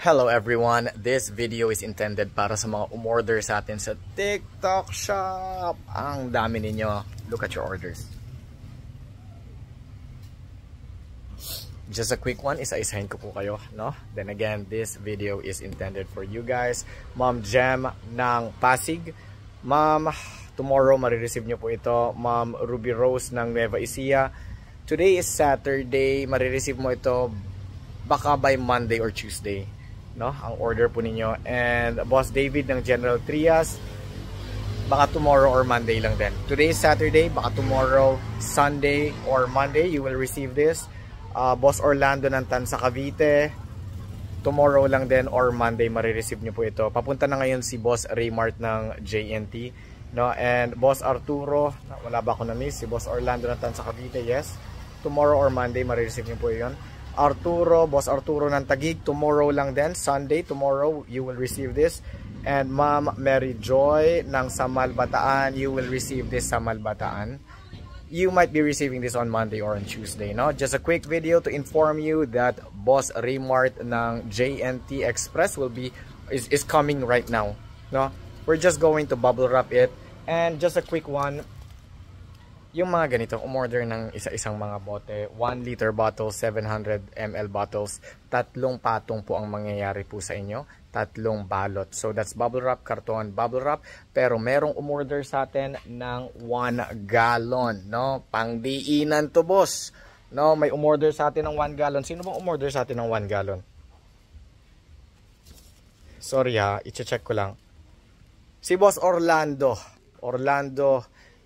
Hello everyone, this video is intended para sa mga umorder sa atin sa TikTok Shop. Ang dami ninyo. Look at your orders. Just a quick one, isa-isahin ko po kayo, no? Then again, this video is intended for you guys. Ma'am Jem ng Pasig. Ma'am, tomorrow marireceive nyo po ito. Ma'am Ruby Rose ng Nueva Ecija. Today is Saturday, marireceive mo ito baka by Monday or Tuesday, no, ang order po ninyo. And Boss David ng General Trias, baka tomorrow or Monday lang din. Today is Saturday, baka tomorrow, Sunday or Monday you will receive this. Boss Orlando ng Tansa Cavite, tomorrow lang din or Monday marireceive nyo po ito. Papunta na ngayon si Boss Raymart ng JNT, no? And Boss Arturo, wala ba ako na-miss? Si Boss Orlando ng Tansa Cavite, yes, tomorrow or Monday marireceive nyo po yun. Arturo, Boss Arturo ng Taguig, tomorrow lang din, Sunday, tomorrow you will receive this. And Ma'am Mary Joy ng Samal Bataan, you will receive this Samal Bataan. You might be receiving this on Monday or on Tuesday, no? Just a quick video to inform you that Boss Raymart ng JNT Express is coming right now, no? We're just going to bubble wrap it. And just a quick one, yung mga ganito, umorder ng isa-isang mga bote, 1 liter bottle, 700 ml bottles, 3 patong po ang mangyayari po sa inyo, 3 balot. So that's bubble wrap, karton, bubble wrap. Pero merong umorder sa atin ng 1 gallon, no? Pangdiinan to, boss. No, may umorder sa atin ng 1 gallon. Sino bang umorder sa atin ng 1 gallon? Sorry ha, i-check ko lang. Si Boss Orlando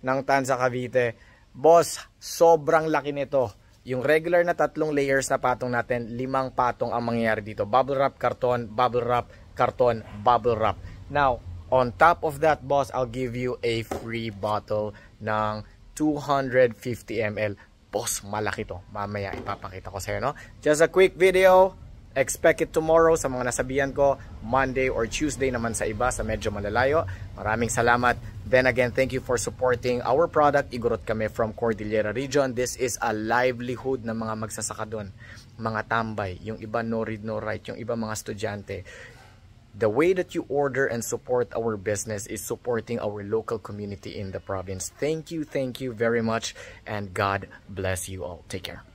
ng Tansa Cavite. Boss, sobrang laki nito. Yung regular na 3 layers na patong natin, 5 patong ang mangyayari dito. Bubble wrap, karton, bubble wrap, karton, bubble wrap. Now, on top of that, boss, I'll give you a free bottle ng 250 ml. Boss, malaki to. Mamaya ipapakita ko sa'yo, no? Just a quick video. Expect it tomorrow sa mga nasabihan ko. Monday or Tuesday naman sa iba, sa medyo malalayo. Maraming salamat. Then again, thank you for supporting our product. Igorot kami from Cordillera Region. This is a livelihood ng mga magsasaka doon. Mga tambay. Yung iba no read, no write. Yung iba mga estudyante. The way that you order and support our business is supporting our local community in the province. Thank you very much. And God bless you all. Take care.